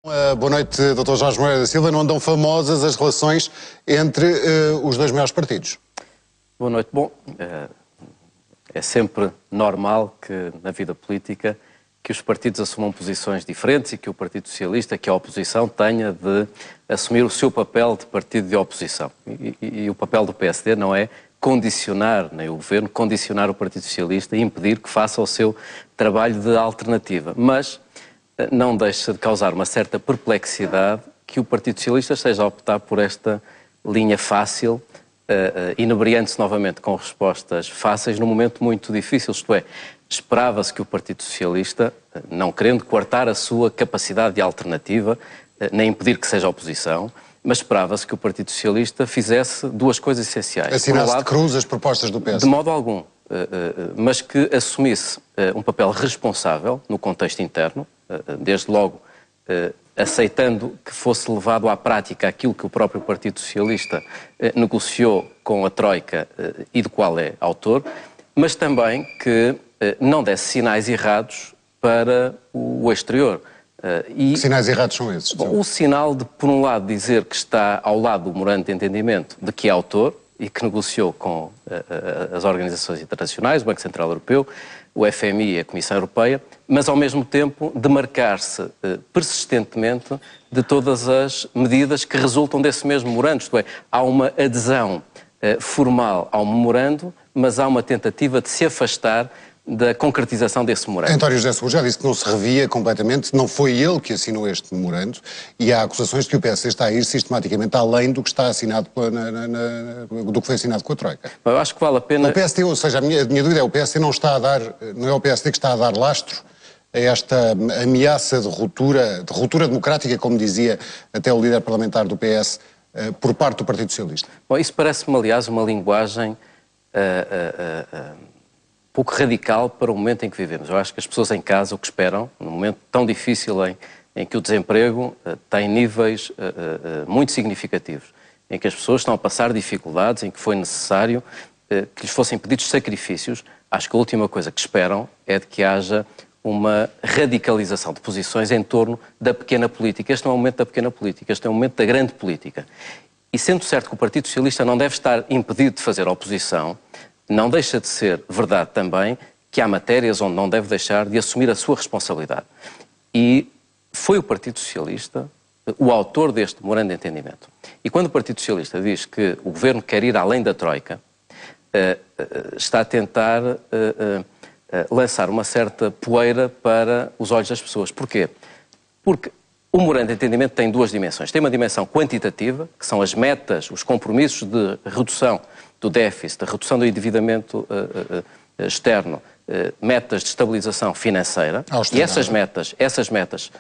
Boa noite, Dr. Jorge Moreira da Silva. Não andam famosas as relações entre os dois maiores partidos? Boa noite. Bom, é sempre normal que na vida política que os partidos assumam posições diferentes e que o Partido Socialista, que a oposição, tenha de assumir o seu papel de partido de oposição. E o papel do PSD não é condicionar, nem o Governo, condicionar o Partido Socialista e impedir que faça o seu trabalho de alternativa. Mas não deixa de causar uma certa perplexidade que o Partido Socialista esteja a optar por esta linha fácil, inebriando-se novamente com respostas fáceis num momento muito difícil, isto é, esperava-se que o Partido Socialista, não querendo coartar a sua capacidade de alternativa, nem impedir que seja oposição, mas esperava-se que o Partido Socialista fizesse duas coisas essenciais. Assinasse de cruz as propostas do PS? De modo algum, mas que assumisse um papel responsável no contexto interno, desde logo aceitando que fosse levado à prática aquilo que o próprio Partido Socialista negociou com a Troika e do qual é autor, mas também que não desse sinais errados para o exterior. Que sinais errados são esses? Bom, o sinal de, por um lado, dizer que está ao lado do memorando de entendimento de que é autor e que negociou com as organizações internacionais, o Banco Central Europeu, o FMI e a Comissão Europeia, mas ao mesmo tempo demarcar-se persistentemente de todas as medidas que resultam desse mesmo memorando, isto é, há uma adesão formal ao memorando, mas há uma tentativa de se afastar da concretização desse memorando. António José Seguro já disse que não se revia completamente, não foi ele que assinou este memorando e há acusações de que o PSD está a ir sistematicamente além do que está assinado do que foi assinado com a Troika. Eu acho que vale a pena... O PSD, ou seja, a minha dúvida é, o PSD não está a dar, não é o PSD que está a dar lastro a esta ameaça de ruptura democrática, como dizia até o líder parlamentar do PS, por parte do Partido Socialista? Bom, isso parece-me, aliás, uma linguagem pouco radical para o momento em que vivemos. Eu acho que as pessoas em casa o que esperam, num momento tão difícil em que o desemprego tem níveis muito significativos, em que as pessoas estão a passar dificuldades, em que foi necessário que lhes fossem pedidos sacrifícios, acho que a última coisa que esperam é de que haja uma radicalização de posições em torno da pequena política. Este não é o momento da pequena política, este é o momento da grande política. E sendo certo que o Partido Socialista não deve estar impedido de fazer oposição, não deixa de ser verdade também que há matérias onde não deve deixar de assumir a sua responsabilidade. E foi o Partido Socialista o autor deste memorando de entendimento. E quando o Partido Socialista diz que o Governo quer ir além da Troika, está a tentar lançar uma certa poeira para os olhos das pessoas. Porquê? Porque o memorando de entendimento tem duas dimensões. Tem uma dimensão quantitativa, que são as metas, os compromissos de redução do déficit, da redução do endividamento externo, metas de estabilização financeira. E essas metas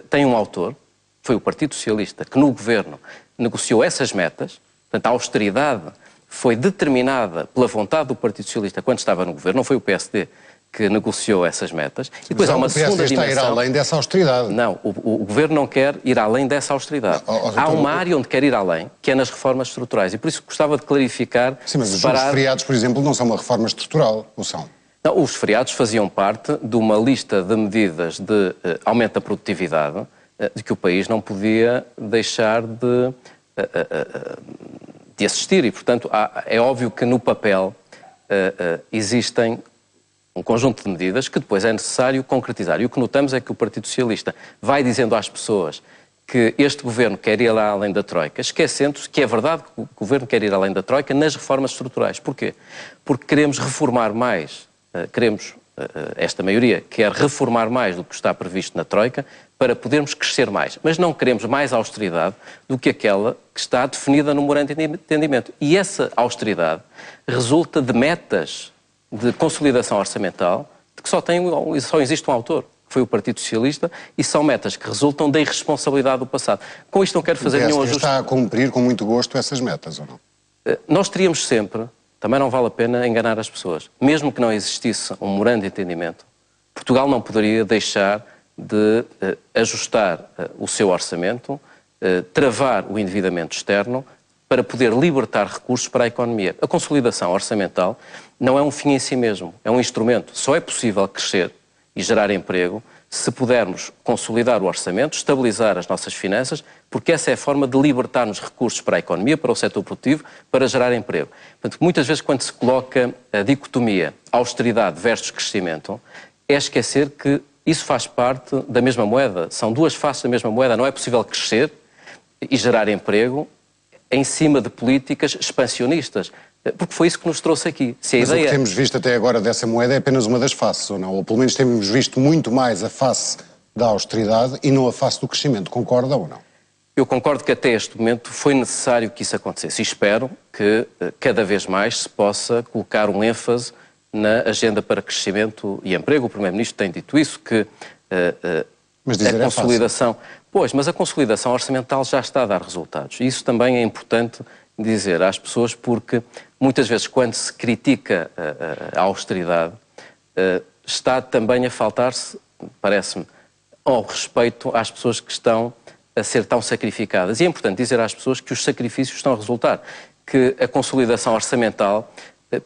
têm um autor, foi o Partido Socialista, que no Governo negociou essas metas. Portanto, a austeridade foi determinada pela vontade do Partido Socialista quando estava no Governo, não foi o PSD que negociou essas metas. E depois há uma segunda dimensão. Está a ir além dessa austeridade. Não, o Governo não quer ir além dessa austeridade. Há uma área onde quer ir além, que é nas reformas estruturais. E por isso gostava de clarificar... Sim, mas os feriados, por exemplo, não são uma reforma estrutural, ou são? Não, os feriados faziam parte de uma lista de medidas de aumento da produtividade de que o país não podia deixar de assistir. E, portanto, é óbvio que no papel existem um conjunto de medidas que depois é necessário concretizar. E o que notamos é que o Partido Socialista vai dizendo às pessoas que este Governo quer ir lá além da Troika, esquecendo-se que é verdade que o Governo quer ir além da Troika nas reformas estruturais. Porquê? Porque queremos reformar mais, esta maioria quer reformar mais do que está previsto na Troika para podermos crescer mais. Mas não queremos mais austeridade do que aquela que está definida no memorando de entendimento. E essa austeridade resulta de metas de consolidação orçamental, de que só existe um autor, que foi o Partido Socialista, e são metas que resultam da irresponsabilidade do passado. Com isto não quero fazer nenhum ajuste. Está a cumprir com muito gosto essas metas, ou não? Nós teríamos sempre, também não vale a pena enganar as pessoas, mesmo que não existisse um memorando de entendimento, Portugal não poderia deixar de ajustar o seu orçamento, travar o endividamento externo, para poder libertar recursos para a economia. A consolidação orçamental não é um fim em si mesmo, é um instrumento. Só é possível crescer e gerar emprego se pudermos consolidar o orçamento, estabilizar as nossas finanças, porque essa é a forma de libertar-nos recursos para a economia, para o setor produtivo, para gerar emprego. Portanto, muitas vezes quando se coloca a dicotomia austeridade versus crescimento, é esquecer que isso faz parte da mesma moeda, são duas faces da mesma moeda. Não é possível crescer e gerar emprego em cima de políticas expansionistas, porque foi isso que nos trouxe aqui. Se a Mas ideia... o que temos visto até agora dessa moeda é apenas uma das faces, ou não? Ou pelo menos temos visto muito mais a face da austeridade e não a face do crescimento. Concorda ou não? Eu concordo que até este momento foi necessário que isso acontecesse e espero que cada vez mais se possa colocar um ênfase na agenda para crescimento e emprego. O Primeiro-Ministro tem dito isso, que mas dizer a consolidação... Pois, mas a consolidação orçamental já está a dar resultados. E isso também é importante dizer às pessoas, porque muitas vezes quando se critica a austeridade, está também a faltar-se, parece-me, ao respeito às pessoas que estão a ser tão sacrificadas. E é importante dizer às pessoas que os sacrifícios estão a resultar, que a consolidação orçamental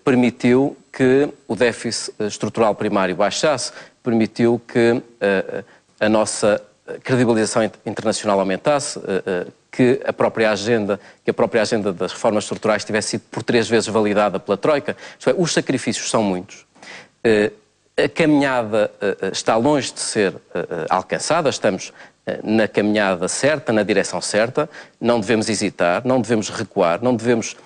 permitiu que o déficit estrutural primário baixasse, permitiu que a nossa credibilização internacional aumentasse, que a própria agenda das reformas estruturais tivesse sido por 3 vezes validada pela Troika. Isto é, os sacrifícios são muitos. A caminhada está longe de ser alcançada, estamos na caminhada certa, na direção certa, não devemos hesitar, não devemos recuar, não devemos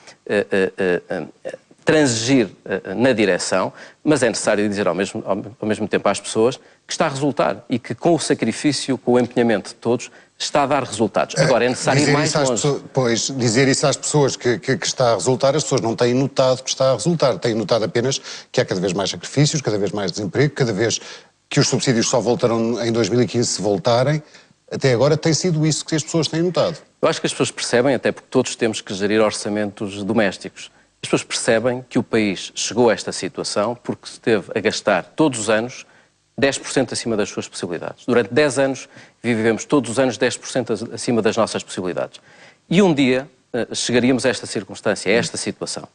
transigir na direção, mas é necessário dizer ao mesmo tempo às pessoas que está a resultar e que com o sacrifício, com o empenhamento de todos, está a dar resultados. Agora é necessário ir mais longe. Pois, dizer isso às pessoas que está a resultar, as pessoas não têm notado que está a resultar, têm notado apenas que há cada vez mais sacrifícios, cada vez mais desemprego, cada vez que os subsídios só voltaram em 2015 se voltarem. Até agora tem sido isso que as pessoas têm notado. Eu acho que as pessoas percebem, até porque todos temos que gerir orçamentos domésticos. As pessoas percebem que o país chegou a esta situação porque se teve a gastar todos os anos 10% acima das suas possibilidades. Durante 10 anos vivemos todos os anos 10% acima das nossas possibilidades. E um dia chegaríamos a esta circunstância, a esta situação.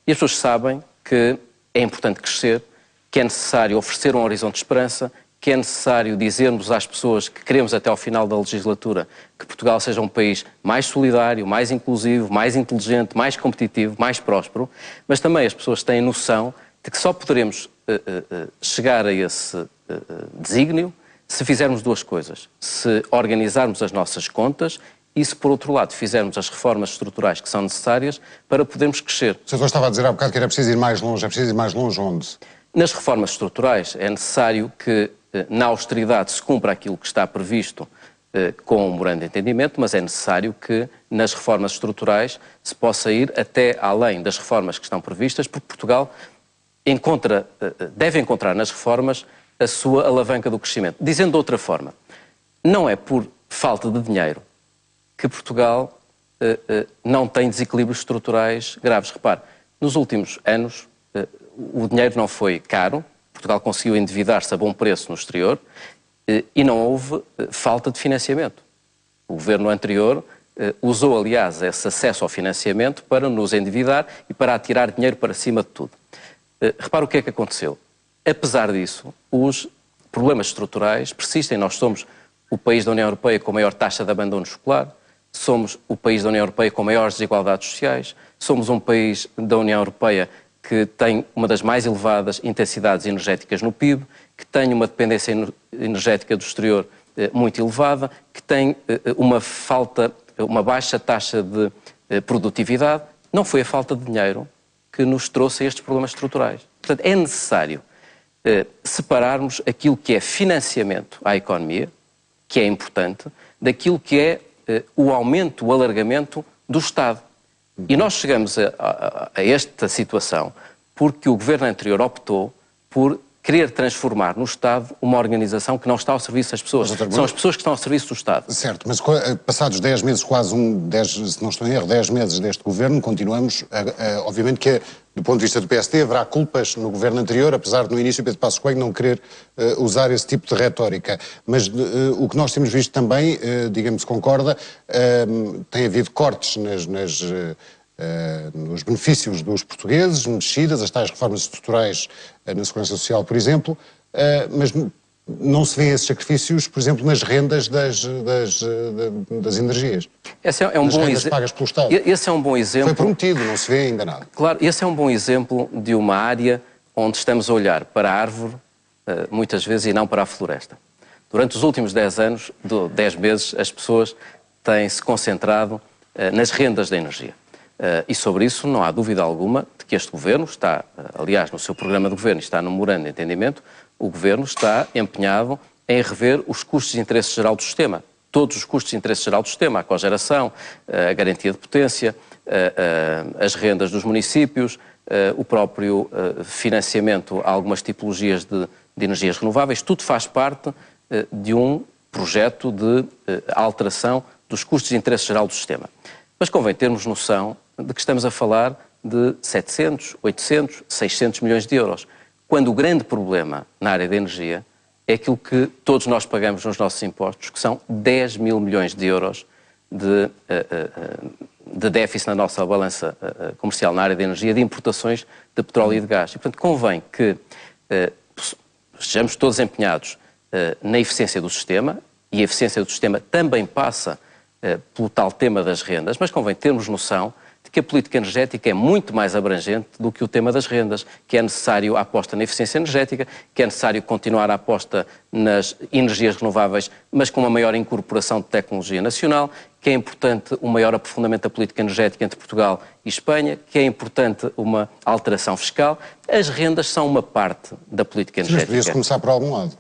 E as pessoas sabem que é importante crescer, que é necessário oferecer um horizonte de esperança, que é necessário dizermos às pessoas que queremos até ao final da legislatura que Portugal seja um país mais solidário, mais inclusivo, mais inteligente, mais competitivo, mais próspero, mas também as pessoas têm noção de que só poderemos chegar a esse desígnio se fizermos duas coisas. Se organizarmos as nossas contas e se, por outro lado, fizermos as reformas estruturais que são necessárias para podermos crescer. O senhor estava a dizer há bocado que era preciso ir mais longe. É preciso ir mais longe onde? Nas reformas estruturais é necessário que na austeridade se cumpra aquilo que está previsto com o memorando de entendimento, mas é necessário que nas reformas estruturais se possa ir até além das reformas que estão previstas, porque Portugal deve encontrar nas reformas a sua alavanca do crescimento. Dizendo de outra forma, não é por falta de dinheiro que Portugal não tem desequilíbrios estruturais graves. Repare, nos últimos anos o dinheiro não foi caro, Portugal conseguiu endividar-se a bom preço no exterior e não houve falta de financiamento. O governo anterior usou, aliás, esse acesso ao financiamento para nos endividar e para atirar dinheiro para cima de tudo. Repara o que é que aconteceu. Apesar disso, os problemas estruturais persistem. Nós somos o país da União Europeia com a maior taxa de abandono escolar, somos o país da União Europeia com maiores desigualdades sociais, somos um país da União Europeia que tem uma das mais elevadas intensidades energéticas no PIB, que tem uma dependência energética do exterior muito elevada, que tem uma baixa taxa de produtividade. Não foi a falta de dinheiro que nos trouxe a estes problemas estruturais. Portanto, é necessário separarmos aquilo que é financiamento à economia, que é importante, daquilo que é o aumento, o alargamento do Estado. E nós chegamos a esta situação porque o governo anterior optou por querer transformar no Estado uma organização que não está ao serviço das pessoas. São as pessoas que estão ao serviço do Estado. Certo, mas passados 10 meses, se não estou em erro, 10 meses deste governo, continuamos, obviamente que do ponto de vista do PSD haverá culpas no governo anterior, apesar de no início Pedro Passos Coelho não querer usar esse tipo de retórica. Mas o que nós temos visto também, digamos, concorda, tem havido cortes nos benefícios dos portugueses, mexidas, as tais reformas estruturais na Segurança Social, por exemplo, mas Não se vê esses sacrifícios, por exemplo, nas rendas das energias. Esse é um nas bom rendas pagas pelo Estado. Esse é um bom exemplo. Foi prometido, não se vê ainda nada. Claro, esse é um bom exemplo de uma área onde estamos a olhar para a árvore, muitas vezes, e não para a floresta. Durante os últimos 10 anos, 10 meses, as pessoas têm-se concentrado nas rendas da energia. E sobre isso não há dúvida alguma de que este Governo está, aliás, no seu programa de Governo, está no memorando de entendimento, o Governo está empenhado em rever os custos de interesse geral do sistema. Todos os custos de interesse geral do sistema, a cogeração, a garantia de potência, as rendas dos municípios, o próprio financiamento a algumas tipologias de energias renováveis, tudo faz parte de um projeto de alteração dos custos de interesse geral do sistema. Mas convém termos noção de que estamos a falar de 700, 800, 600 milhões de euros, quando o grande problema na área da energia é aquilo que todos nós pagamos nos nossos impostos, que são 10 mil milhões de euros de déficit na nossa balança comercial na área da energia, de importações de petróleo e de gás. E, portanto, convém que estejamos todos empenhados na eficiência do sistema, e a eficiência do sistema também passa pelo tal tema das rendas, mas convém termos noção de que a política energética é muito mais abrangente do que o tema das rendas, que é necessário a aposta na eficiência energética, que é necessário continuar a aposta nas energias renováveis, mas com uma maior incorporação de tecnologia nacional, que é importante um maior aprofundamento da política energética entre Portugal e Espanha, que é importante uma alteração fiscal. As rendas são uma parte da política energética. Mas podia-se começar por algum lado.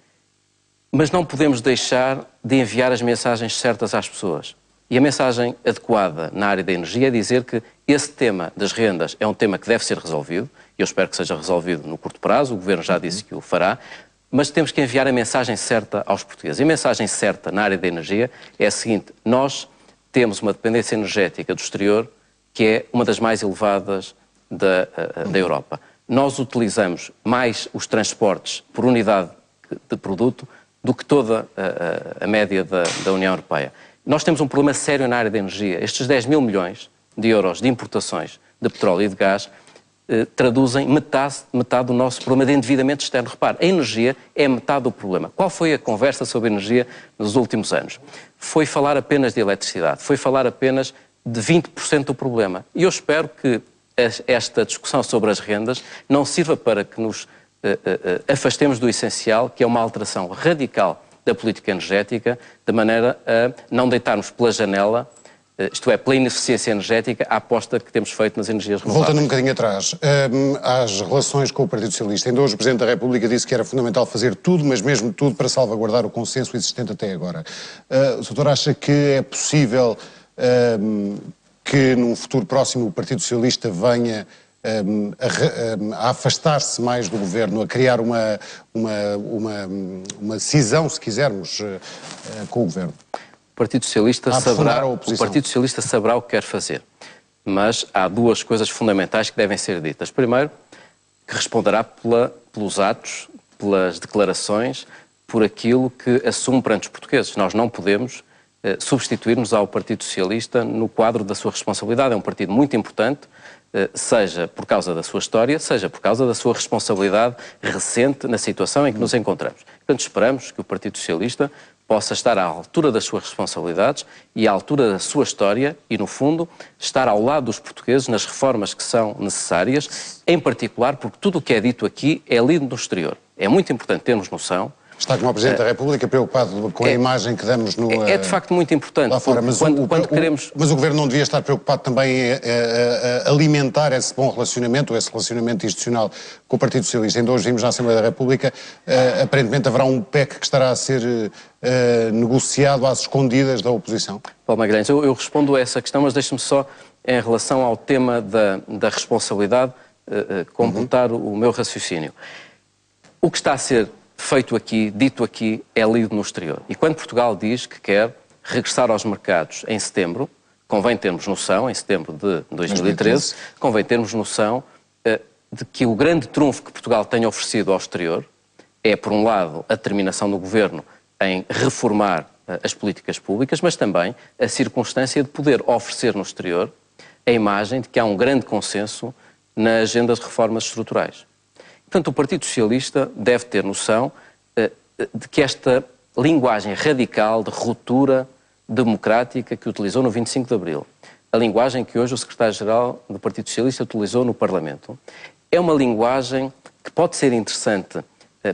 Mas não podemos deixar de enviar as mensagens certas às pessoas. E a mensagem adequada na área da energia é dizer que esse tema das rendas é um tema que deve ser resolvido, e eu espero que seja resolvido no curto prazo, o Governo já disse que o fará, mas temos que enviar a mensagem certa aos portugueses. E a mensagem certa na área da energia é a seguinte: nós temos uma dependência energética do exterior que é uma das mais elevadas da Europa. Nós utilizamos mais os transportes por unidade de produto do que toda a média da União Europeia. Nós temos um problema sério na área da energia. Estes 10 mil milhões de euros de importações de petróleo e de gás traduzem metade do nosso problema de endividamento externo. Repare, a energia é metade do problema. Qual foi a conversa sobre energia nos últimos anos? Foi falar apenas de eletricidade, foi falar apenas de 20% do problema. E eu espero que esta discussão sobre as rendas não sirva para que nos afastemos do essencial, que é uma alteração radical da política energética, de maneira a não deitarmos pela janela, isto é, pela ineficiência energética, a aposta que temos feito nas energias renováveis. Voltando um bocadinho atrás, às relações com o Partido Socialista. Ainda hoje o Presidente da República disse que era fundamental fazer tudo, mas mesmo tudo, para salvaguardar o consenso existente até agora. O Sr. acha que é possível que num futuro próximo o Partido Socialista venha a afastar-se mais do Governo, a criar uma cisão, se quisermos, com o Governo? O Partido Socialista saberá o que quer fazer, mas há duas coisas fundamentais que devem ser ditas. Primeiro, que responderá pelos atos, pelas declarações, por aquilo que assume perante os portugueses. Nós não podemos substituir-nos ao Partido Socialista no quadro da sua responsabilidade. É um partido muito importante, seja por causa da sua história, seja por causa da sua responsabilidade recente na situação em que nos encontramos. Portanto, esperamos que o Partido Socialista possa estar à altura das suas responsabilidades e à altura da sua história e, no fundo, estar ao lado dos portugueses nas reformas que são necessárias, em particular porque tudo o que é dito aqui é lido no exterior. É muito importante termos noção. Está como o Presidente da República preocupado com a imagem que damos no... É de facto muito importante. Lá fora, mas o Governo não devia estar preocupado também a alimentar esse bom relacionamento, esse relacionamento institucional com o Partido Socialista. Ainda hoje vimos na Assembleia da República, aparentemente haverá um PEC que estará a ser negociado às escondidas da oposição. Paulo Magalhães, eu respondo a essa questão, mas deixe-me só, em relação ao tema da responsabilidade, completar o meu raciocínio. O que está a ser feito aqui, dito aqui, é lido no exterior. E quando Portugal diz que quer regressar aos mercados em setembro, convém termos noção, em setembro de 2013, convém termos noção de que o grande trunfo que Portugal tem oferecido ao exterior é, por um lado, a determinação do Governo em reformar as políticas públicas, mas também a circunstância de poder oferecer no exterior a imagem de que há um grande consenso na agenda de reformas estruturais. Portanto, o Partido Socialista deve ter noção de que esta linguagem radical de ruptura democrática que utilizou no 25 de Abril, a linguagem que hoje o secretário-geral do Partido Socialista utilizou no Parlamento, é uma linguagem que pode ser interessante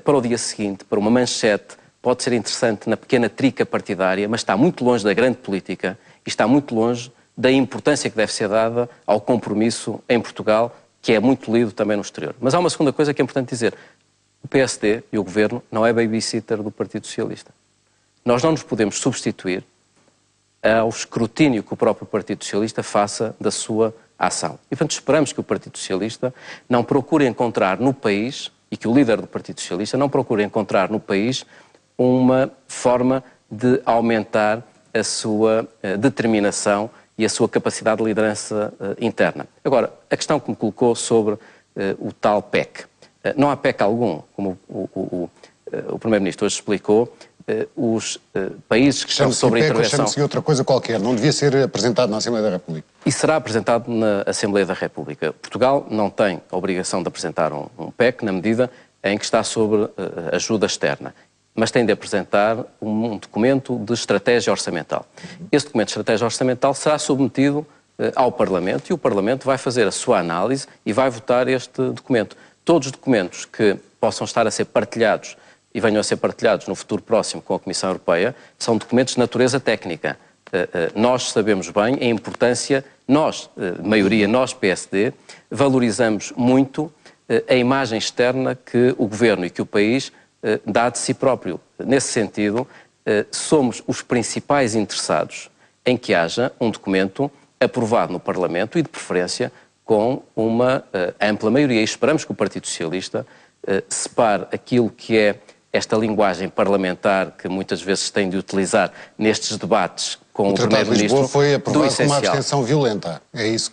para o dia seguinte, para uma manchete, pode ser interessante na pequena trica partidária, mas está muito longe da grande política e está muito longe da importância que deve ser dada ao compromisso em Portugal, que é muito lido também no exterior. Mas há uma segunda coisa que é importante dizer. O PSD e o Governo não é babysitter do Partido Socialista. Nós não nos podemos substituir ao escrutínio que o próprio Partido Socialista faça da sua ação. E, portanto, esperamos que o Partido Socialista não procure encontrar no país, e que o líder do Partido Socialista não procure encontrar no país uma forma de aumentar a sua determinação e a sua capacidade de liderança interna. Agora, a questão que me colocou sobre o tal PEC. Não há PEC algum, como o Primeiro-Ministro hoje explicou. Os países que estão sobre a intervenção... Chama-se outra coisa qualquer, não devia ser apresentado na Assembleia da República. E será apresentado na Assembleia da República. Portugal não tem a obrigação de apresentar um PEC na medida em que está sobre ajuda externa, mas tem de apresentar um documento de estratégia orçamental. Esse documento de estratégia orçamental será submetido ao Parlamento e o Parlamento vai fazer a sua análise e vai votar este documento. Todos os documentos que possam estar a ser partilhados e venham a ser partilhados no futuro próximo com a Comissão Europeia são documentos de natureza técnica. Nós sabemos bem a importância, nós, maioria, nós PSD, valorizamos muito a imagem externa que o Governo e que o país dá de si próprio. Nesse sentido, somos os principais interessados em que haja um documento aprovado no Parlamento e, de preferência, com uma ampla maioria. E esperamos que o Partido Socialista separe aquilo que é esta linguagem parlamentar que muitas vezes tem de utilizar nestes debates com o Primeiro-Ministro. O Tratado de Lisboa foi aprovado com uma abstenção violenta. É, isso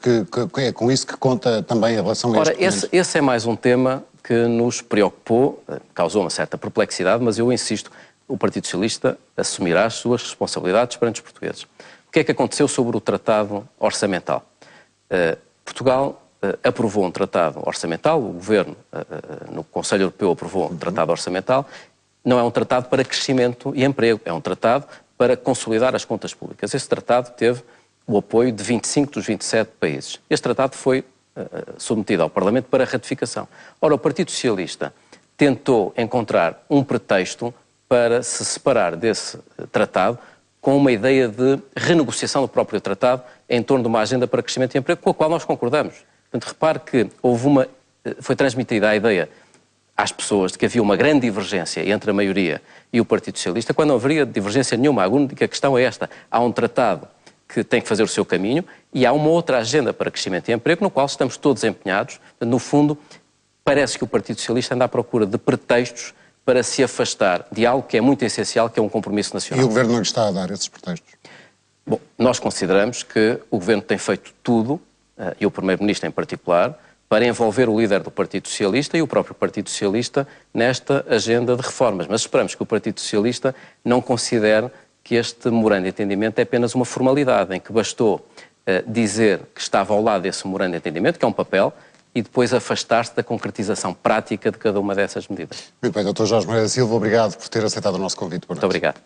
é com isso que conta também em relação a este documento. Ora, esse é mais um tema que nos preocupou, causou uma certa perplexidade, mas eu insisto, o Partido Socialista assumirá as suas responsabilidades perante os portugueses. O que é que aconteceu sobre o Tratado Orçamental? Portugal aprovou um tratado orçamental, o Governo no Conselho Europeu aprovou um tratado orçamental, não é um tratado para crescimento e emprego, é um tratado para consolidar as contas públicas. Esse tratado teve o apoio de 25 dos 27 países. Este tratado foi submetido ao Parlamento para ratificação. Ora, o Partido Socialista tentou encontrar um pretexto para se separar desse tratado com uma ideia de renegociação do próprio tratado em torno de uma agenda para crescimento e emprego, com a qual nós concordamos. Portanto, repare que foi transmitida a ideia às pessoas de que havia uma grande divergência entre a maioria e o Partido Socialista, quando não haveria divergência nenhuma. A única questão é esta. Há um tratado que tem que fazer o seu caminho e há uma outra agenda para crescimento e emprego no qual estamos todos empenhados. No fundo, parece que o Partido Socialista anda à procura de pretextos para se afastar de algo que é muito essencial, que é um compromisso nacional. E o Governo não lhe está a dar esses pretextos? Bom, nós consideramos que o Governo tem feito tudo, e o Primeiro-Ministro em particular, para envolver o líder do Partido Socialista e o próprio Partido Socialista nesta agenda de reformas. Mas esperamos que o Partido Socialista não considere que este memorando de entendimento é apenas uma formalidade, em que bastou dizer que estava ao lado desse memorando de entendimento, que é um papel, e depois afastar-se da concretização prática de cada uma dessas medidas. Muito bem, Dr. Jorge Moreira da Silva, obrigado por ter aceitado o nosso convite. Muito obrigado.